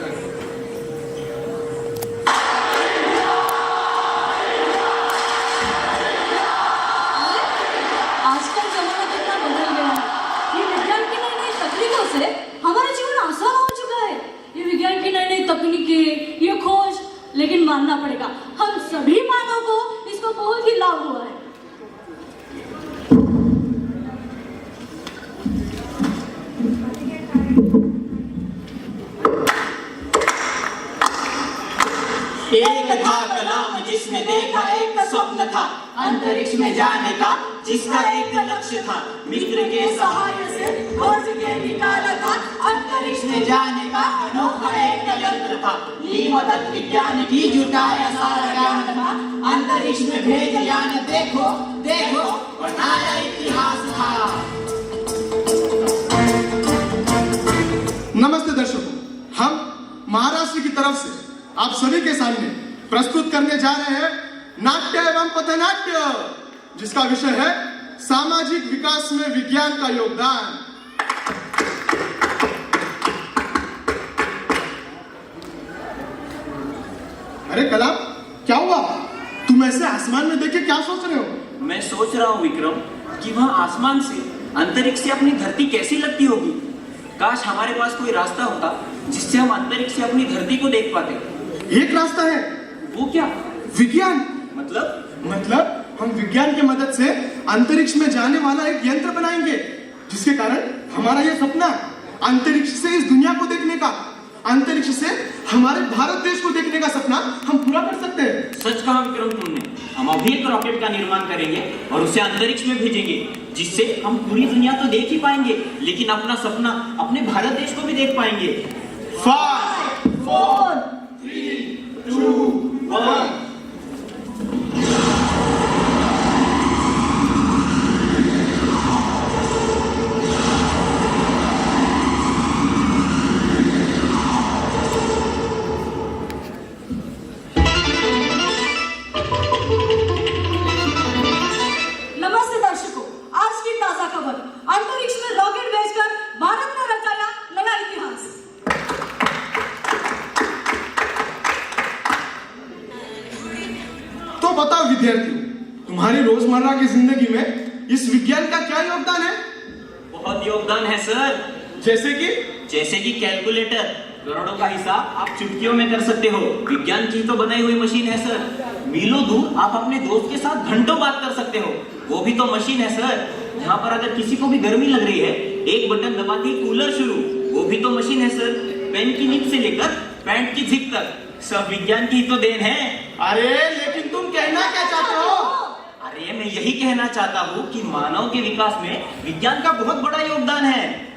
आजकल जमाना कितना बदल गया है। ये विज्ञान की नई नई तकनीकों से हमारा जीवन आसान हो चुका है। ये विज्ञान की नई नई तकनीकें, ये खोज, लेकिन मानना पड़ेगा हम सभी मानव को इसको बहुत ही लाभ हुआ है। एक था कलाम जिसने देखा एक स्वप्न था, अंतरिक्ष में जाने का जिसका एक लक्ष्य था। मित्र के सहारे से खोज के निकाला था, अंतरिक्ष में जाने का अनोखा एक यंत्र था। ली मदद विज्ञान की जुटाया सारा ज्ञान था, अंतरिक्ष में भेज यान देखो देखो बनाया इतिहास था। नमस्ते दर्शकों, हम महाराष्ट्र की तरफ से आप सभी के सामने प्रस्तुत करने जा रहे हैं नाट्य एवं पथनाट्य, जिसका विषय है सामाजिक विकास में विज्ञान का योगदान। अरे कलाम, क्या हुआ? तुम ऐसे आसमान में देख के क्या सोच रहे हो? मैं सोच रहा हूँ विक्रम कि वहाँ आसमान से अंतरिक्ष से अपनी धरती कैसी लगती होगी। काश हमारे पास कोई रास्ता होता जिससे हम अंतरिक्ष से अपनी धरती को देख पाते। एक रास्ता है। वो क्या? विज्ञान। मतलब हम विज्ञान की मदद से अंतरिक्ष में जाने वाला एक यंत्र बनाएंगे, जिसके कारण हमारा ये सपना अंतरिक्ष से इस दुनिया को देखने का, अंतरिक्ष से हमारे भारत देश को देखने का सपना हम पूरा कर सकते हैं। सच कहा विक्रम तुमने। हम अभी एक रॉकेट का निर्माण करेंगे और उसे अंतरिक्ष में भेजेंगे, जिससे हम पूरी दुनिया तो देख ही पाएंगे, लेकिन अपना सपना अपने भारत देश को भी देख पाएंगे। 5 4 3 2 1 नमस्ते दर्शकों, आज की ताजा खबर, अंतरिक्ष में रॉकेट भेजकर भारत ने रचाया नया इतिहास। तो बताओ विद्यार्थियों, तुम्हारी रोजमर्रा की जिंदगी में इस विज्ञान का क्या योगदान है? बहुत योगदान है सर। जैसे कि कैलकुलेटर। करोड़ों का हिसाब आप चुटकियों में कर सकते हो। विज्ञान की तो बनाई हुई मशीन है सर। मीलों दूर आप अपने दोस्त के साथ घंटों बात कर सकते हो, वो भी तो मशीन है सर। यहाँ पर अगर किसी को भी गर्मी लग रही है, एक बटन दबाते ही कूलर शुरू, वो भी तो मशीन है सर। पेन की निब से लेकर पैंट की जिप तक सब विज्ञान की तो देन है। अरे लेकिन तुम कहना क्या चाहते हो? अरे मैं यही कहना चाहता हूँ कि मानव के विकास में विज्ञान का बहुत बड़ा योगदान है।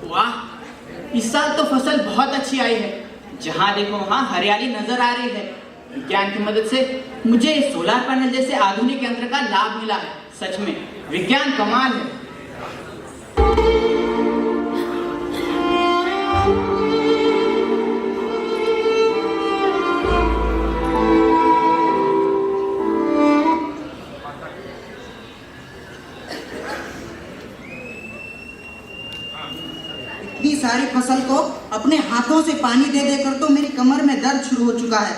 वाह, इस साल तो फसल बहुत अच्छी आई है। जहाँ देखो वहाँ हरियाली नजर आ रही है। विज्ञान की मदद से मुझे सोलर पैनल जैसे आधुनिक यंत्र का लाभ मिला है। सच में विज्ञान कमाल है। इतनी सारी फसल को अपने हाथों से पानी दे देकर तो मेरी कमर में दर्द शुरू हो चुका है।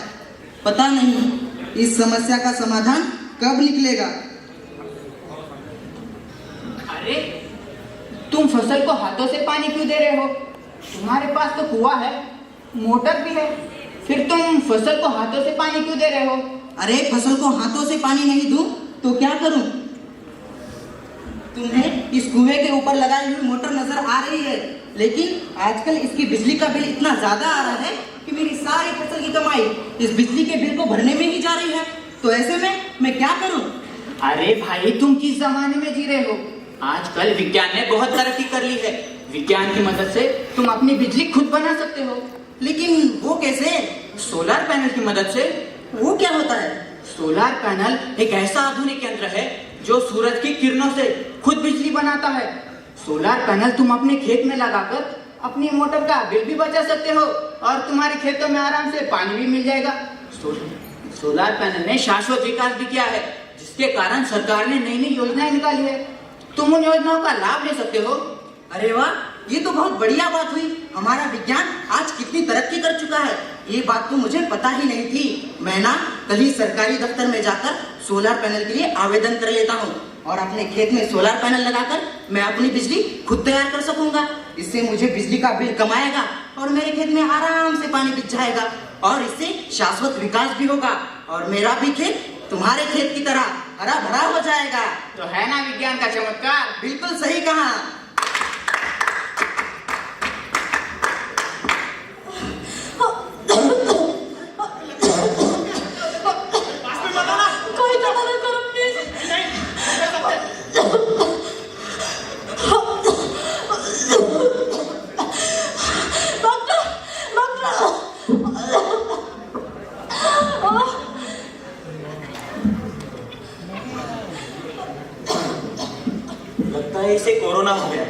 पता नहीं इस समस्या का समाधान कब निकलेगा। अरे तुम फसल को हाथों से पानी क्यों दे रहे हो? तुम्हारे पास तो कुआं है, मोटर भी है, फिर तुम फसल को हाथों से पानी क्यों दे रहे हो? अरे फसल को हाथों से पानी नहीं दूं तो क्या करूं? तुम्हें इस कुएं के ऊपर लगाई हुई मोटर नजर आ रही है, लेकिन आजकल इसकी बिजली का बिल इतना ज्यादा आ रहा है कि मेरी सारी फसल की कमाई इस बिजली के बिल को भरने में ही जा रही है। तो ऐसे में मैं क्या करूं? अरे भाई, तुम किस जमाने में जी रहे हो? आजकल विज्ञान ने बहुत तरक्की कर ली है। विज्ञान की मदद से तुम अपनी बिजली खुद बना सकते हो। लेकिन वो कैसे? सोलर पैनल की मदद से। वो क्या होता है? सोलर पैनल एक ऐसा आधुनिक यंत्र है जो सूरज की किरणों से खुद बिजली बनाता है। सोलर पैनल तुम अपने खेत में लगाकर अपनी मोटर का बिल भी बचा सकते हो और तुम्हारे खेतों में आराम से पानी भी मिल जाएगा। सोलार पैनल ने शाश्वत विकास भी किया है, जिसके कारण सरकार ने नई नई योजनाएं निकाली है। तुम उन योजनाओं का लाभ ले सकते हो। अरे वाह, ये तो बहुत बढ़िया बात हुई। हमारा विज्ञान आज कितनी तरक्की कर चुका है, ये बात तो मुझे पता ही नहीं थी। मैं ना कल ही सरकारी दफ्तर में जाकर सोलर पैनल के लिए आवेदन कर लेता हूँ और अपने खेत में सोलर पैनल लगाकर मैं अपनी बिजली खुद तैयार कर सकूंगा। इससे मुझे बिजली का बिल कम आएगा और मेरे खेत में आराम से पानी बिक जाएगा और इससे शाश्वत विकास भी होगा और मेरा भी खेत तुम्हारे खेत की तरह हरा भरा हो जाएगा। तो है ना विज्ञान का चमत्कार। बिल्कुल सही कहा। कोई तो मदद करो प्लीज। Doctor, doctor. लगता है इसे कोरोना हो गया।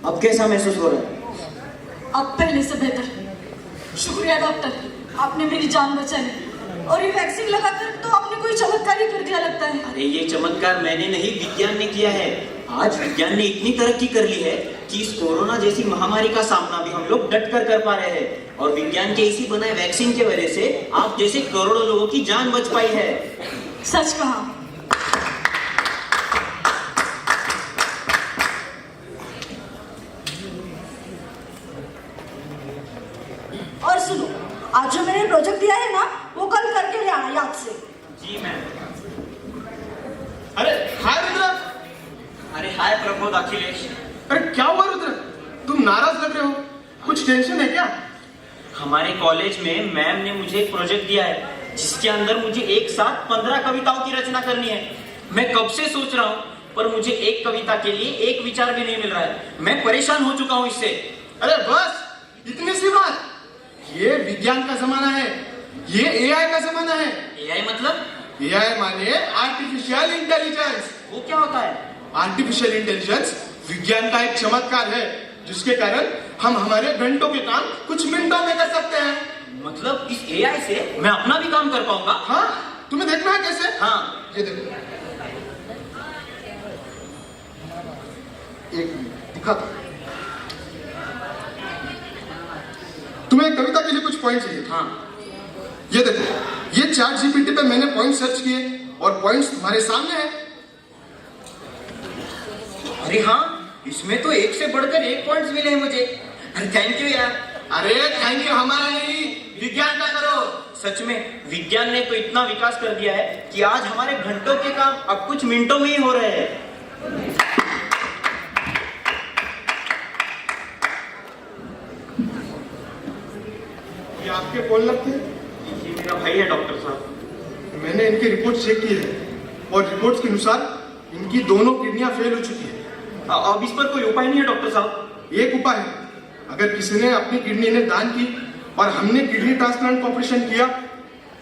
अब कैसा महसूस हो रहा है? अब पहले से बेहतर। शुक्रिया डॉक्टर, आपने मेरी जान बचाई और ये वैक्सीन लगाकर तो आपने कोई चमत्कार ही कर दिया लगता है। अरे ये चमत्कार मैंने नहीं, विज्ञान ने किया है। आज विज्ञान ने इतनी तरक्की कर ली है कि इस कोरोना जैसी महामारी का सामना भी हम लोग डट कर पा रहे हैं और विज्ञान के इसी बनाए वैक्सीन के वजह से आप जैसे करोड़ों लोगों की जान बच पाई है। सच कहा। और सुनो, आज जो मैंने प्रोजेक्ट दिया है ना, वो कल करके ले आना याद से। जी मैम। अरे हाय रुद्र। अरे हाय प्रबोध अखिलेश। अरे क्या हुआ रुद्र, तुम नाराज लग रहे हो, कुछ टेंशन है क्या? हमारे कॉलेज में मैम ने मुझे एक प्रोजेक्ट दिया है जिसके अंदर मुझे एक साथ 15 कविताओं की रचना करनी है। मैं कब से सोच रहा हूँ पर मुझे एक कविता के लिए एक विचार भी नहीं मिल रहा है। मैं परेशान हो चुका हूँ इससे। अरे बस इतनी सी बात। ये विज्ञान का जमाना है, ये एआई का जमाना है। एआई मतलब? एआई माने आर्टिफिशियल इंटेलिजेंस। वो क्या होता है? आर्टिफिशियल इंटेलिजेंस विज्ञान का एक चमत्कार है जिसके कारण हम हमारे घंटों के काम कुछ मिनटों में कर सकते हैं। मतलब इस एआई से मैं अपना भी काम कर पाऊंगा? हाँ, तुम्हें देखना है कैसे? हाँ। ये देखो, एक मिनट दिखाता हूं। तुम्हें कविता के लिए कुछ पॉइंट चाहिए था। हाँ। ये देखो, ये चैट जीपीटी पे मैंने पॉइंट सर्च किए और पॉइंट्स तुम्हारे सामने हैं। अरे हाँ, इसमें तो एक से बढ़कर एक पॉइंट्स मिले हैं मुझे। अरे थैंक यू यार। अरे थैंक यू हमारा नहीं, विज्ञान का करो। सच में विज्ञान ने तो इतना विकास कर दिया है कि आज हमारे घंटों के काम अब कुछ मिनटों में ही हो रहे हैं। ये आपके कौन लगते हैं? ये मेरा भाई है डॉक्टर साहब। मैंने इनकी रिपोर्ट चेक की है और रिपोर्ट्स के अनुसार इनकी दोनों किडनियां फेल हो चुकी है। अब इस पर कोई उपाय नहीं है डॉक्टर साहब? एक उपाय है, अगर किसी ने अपनी किडनी इन्हें दान की और हमने किडनी ट्रांसप्लांट का ऑपरेशन किया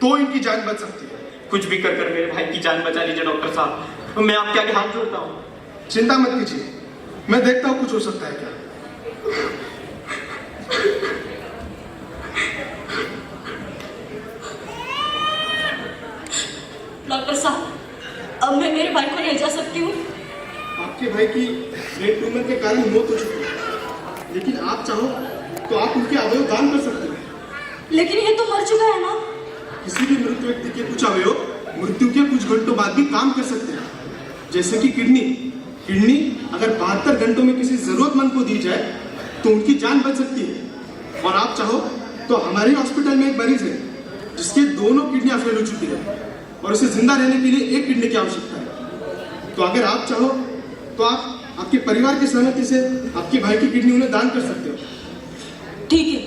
तो इनकी जान बच सकती है। कुछ भी कर मेरे भाई की जान बचा लीजिए डॉक्टर साहब। मैं आपके आगे हाथ जोड़ता हूँ। चिंता मत कीजिए, मैं देखता हूँ कुछ हो सकता है क्या। डॉक्टर साहब, अब मैं मेरे भाई को ले जा सकती हूँ? आपके भाई की ब्रेन ट्यूमर के कारण मौत हो चुकी है, लेकिन आप चाहो तो आप उनके अवयव दान कर सकते हैं। लेकिन ये तो मर चुका है ना। किसी भी मृत व्यक्ति के कुछ अवयव मृत्यु के कुछ घंटों बाद भी काम कर सकते हैं, जैसे कि किडनी। किडनी अगर 72 घंटों में किसी जरूरतमंद को दी जाए तो उनकी जान बच सकती है। और आप चाहो तो हमारे हॉस्पिटल में एक मरीज है जिसके दोनों किडनियां फेल हो चुकी है और उसे जिंदा रहने के लिए एक किडनी की आवश्यकता है। तो अगर आप चाहो तो आप आपके परिवार की सहमति से आपके भाई की किडनी उन्हें दान कर सकते हो। ठीक है,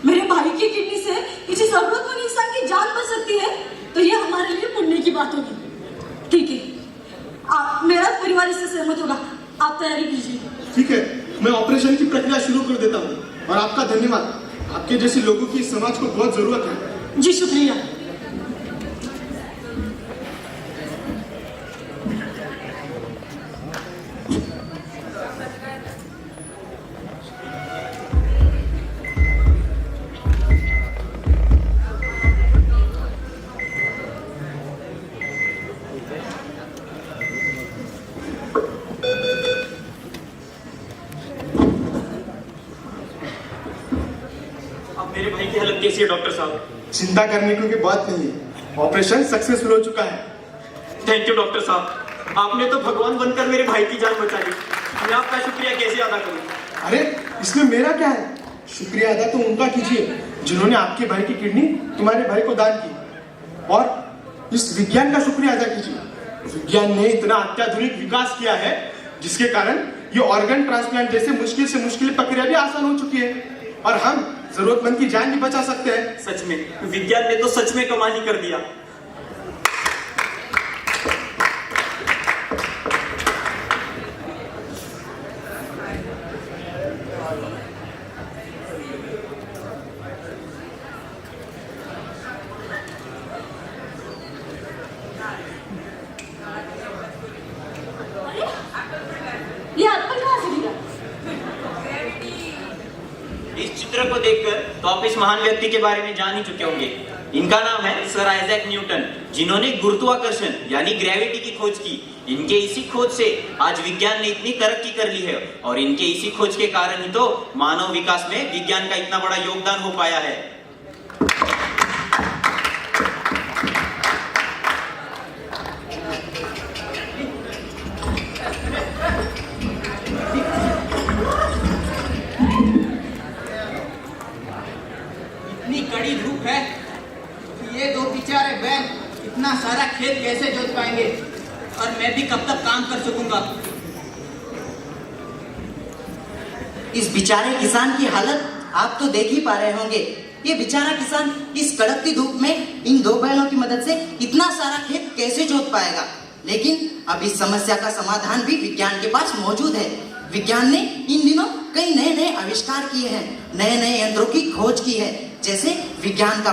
मेरे भाई की किडनी से किसी जरूरतमंद इंसान की जान बच सकती है तो ये हमारे लिए पुण्य की बात होगी। ठीक है, मेरा परिवार इससे सहमत होगा। आप तैयारी कीजिए। ठीक है, मैं ऑपरेशन की प्रक्रिया शुरू कर देता हूँ। और आपका धन्यवाद, आपके जैसे लोगों की इस समाज को बहुत जरूरत है। जी शुक्रिया। अब मेरे भाई की हालत कैसी है डॉक्टर साहब? चिंता करने की कोई बात नहीं है, ऑपरेशन सक्सेसफुल हो चुका है। थैंक यू डॉक्टर साहब, आपने तो भगवान बनकर मेरे भाई की जान बचा ली। मैं आपका शुक्रिया कैसे अदा करूं? अरे इसमें मेरा क्या है, शुक्रिया अदा तो उनका कीजिए जिन्होंने आपके भाई की किडनी तुम्हारे भाई को दान की। और इस विज्ञान का शुक्रिया अदा कीजिए। विज्ञान ने इतना अत्याधुनिक विकास किया है जिसके कारण ये ऑर्गन ट्रांसप्लांट जैसे मुश्किल से मुश्किल प्रक्रिया भी आसान हो चुकी है और हम जरूरतमंद की जान भी बचा सकते हैं। सच में विज्ञान ने तो सच में कमाल ही कर दिया। ये एप्पल कहाँ से गिरा? इस चित्र को देखकर तो आप इस महान व्यक्ति के बारे में जान ही चुके होंगे। इनका नाम है सर आइजैक न्यूटन, जिन्होंने गुरुत्वाकर्षण यानी ग्रेविटी की खोज की। इनके इसी खोज से आज विज्ञान ने इतनी तरक्की कर ली है और इनके इसी खोज के कारण ही तो मानव विकास में विज्ञान का इतना बड़ा योगदान हो पाया है। इतनी कड़ी धूप है कि ये दो बेचारे बैल इतना सारा खेत कैसे जोत पाएंगे और मैं भी कब तक काम कर सकूंगा। इस बेचारे किसान की हालत आप तो देख ही पा रहे होंगे। ये बेचारा किसान इस कड़कती धूप में इन दो बैलों की मदद से इतना सारा खेत कैसे जोत पाएगा। लेकिन अब इस समस्या का समाधान भी विज्ञान के पास मौजूद है। विज्ञान ने इन दिनों कई नए नए आविष्कार किए हैं, नए नए यंत्रों की खोज की है। जैसे विज्ञान का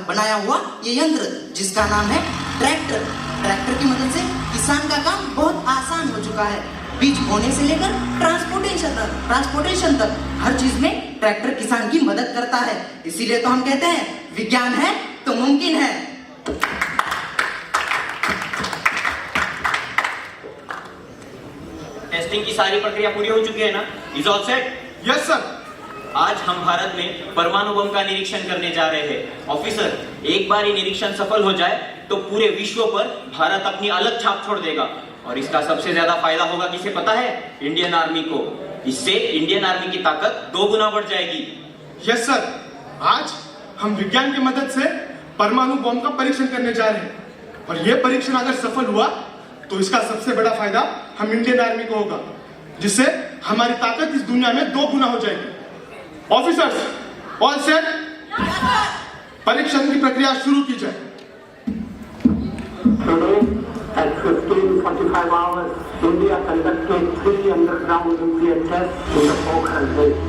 बनाया हुआ ये यंत्र जिसका नाम है ट्रैक्टर। ट्रैक्टर की मदद से किसान का काम बहुत आसान हो चुका है। बीज बोने से लेकर ट्रांसपोर्टेशन तक हर चीज में ट्रैक्टर किसान की मदद करता है। इसीलिए तो हम कहते हैं विज्ञान है तो मुमकिन है। टेस्टिंग की सारी प्रक्रिया पूरी हो चुकी है ना? Is all set? Yes sir. आज हम भारत में परमाणु बम का निरीक्षण करने जा रहे हैं। ऑफिसर, एक बार ये निरीक्षण सफल हो जाए तो पूरे विश्व पर भारत अपनी अलग छाप छोड़ देगा और इसका सबसे ज्यादा फायदा होगा किसे पता है? इंडियन आर्मी को। इससे इंडियन आर्मी की ताकत 2 गुना बढ़ जाएगी। यस सर, आज हम विज्ञान की मदद से परमाणु बम का परीक्षण करने जा रहे हैं और यह परीक्षण अगर सफल हुआ तो इसका सबसे बड़ा फायदा हम इंडियन आर्मी को होगा, जिससे हमारी ताकत इस दुनिया में 2 गुना हो जाएगी। Officers, all set? परीक्षण की प्रक्रिया शुरू की जाए। Today, at 15:45 hours, India conducted 3 underground nuclear tests in the Pokhran base.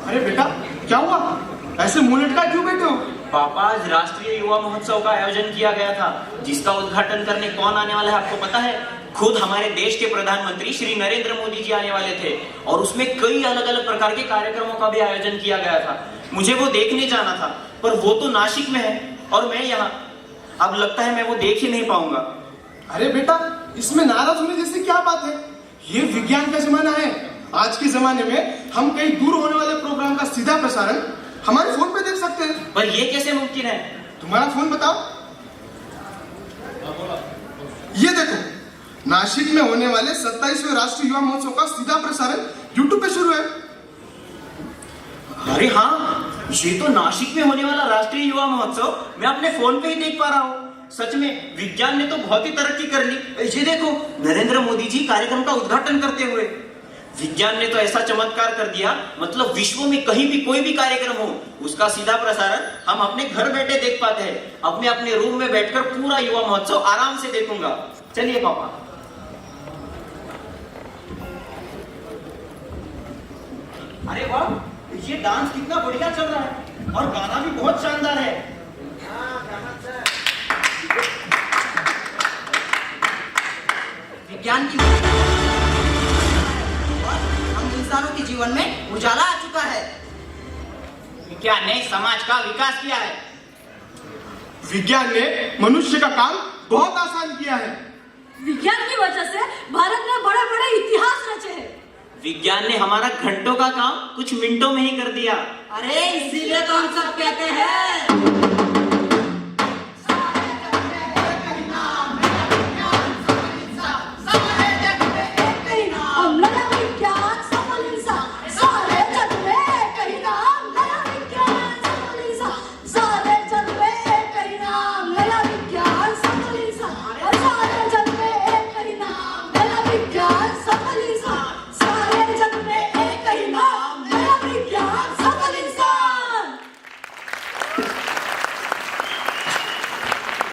अरे बेटा, क्या हुआ? ऐसे मुंह लटका क्यों बैठे हो? पापा, आज राष्ट्रीय युवा महोत्सव का आयोजन किया गया था, जिसका उद्घाटन करने कौन आने वाला है आपको पता है? खुद हमारे देश के प्रधानमंत्री श्री नरेंद्र मोदी जी आने वाले थे और उसमें कई अलग अलग प्रकार के कार्यक्रमों का भी आयोजन किया गया था। मुझे वो देखने जाना था, पर वो तो नासिक में है और मैं यहाँ। अब लगता है मैं वो देख ही नहीं पाऊंगा। अरे बेटा, इसमें नाराज होने जैसी क्या बात है? ये विज्ञान का जमाना है। आज के जमाने में हम कहीं दूर होने वाले प्रोग्राम का सीधा प्रसारण हमारे फोन पे देख सकते हैं। पर ये कैसे मुमकिन है? तुम्हारा फोन बताओ। ये देखो, नासिक में होने वाले 27वें राष्ट्रीय युवा महोत्सव का सीधा प्रसारण YouTube पे शुरू है। अरे हाँ, ये तो नासिक में होने वाला राष्ट्रीय युवा महोत्सव मैं अपने फोन पे ही देख पा रहा हूँ। सच में विज्ञान ने तो बहुत ही तरक्की कर ली। ये देखो नरेंद्र मोदी जी कार्यक्रम का उद्घाटन करते हुए। विज्ञान ने तो ऐसा चमत्कार कर दिया, मतलब विश्व में कहीं भी कोई भी कार्यक्रम हो उसका सीधा प्रसारण हम अपने घर बैठे देख पाते हैं। अब मैं अपने रूम में बैठकर पूरा युवा महोत्सव आराम से देखूंगा। चलिए पापा। अरे वाह, ये डांस कितना बढ़िया चल रहा है और गाना भी बहुत शानदार है। विज्ञान की और हम इंसानों के जीवन में उजाला आ चुका है। विज्ञान ने समाज का विकास किया है। विज्ञान ने मनुष्य का काम बहुत आसान किया है। विज्ञान की वजह से भारत ने बड़े बड़े इतिहास रचे हैं। विज्ञान ने हमारा घंटों का काम कुछ मिनटों में ही कर दिया। अरे इसीलिए तो हम सब कहते हैं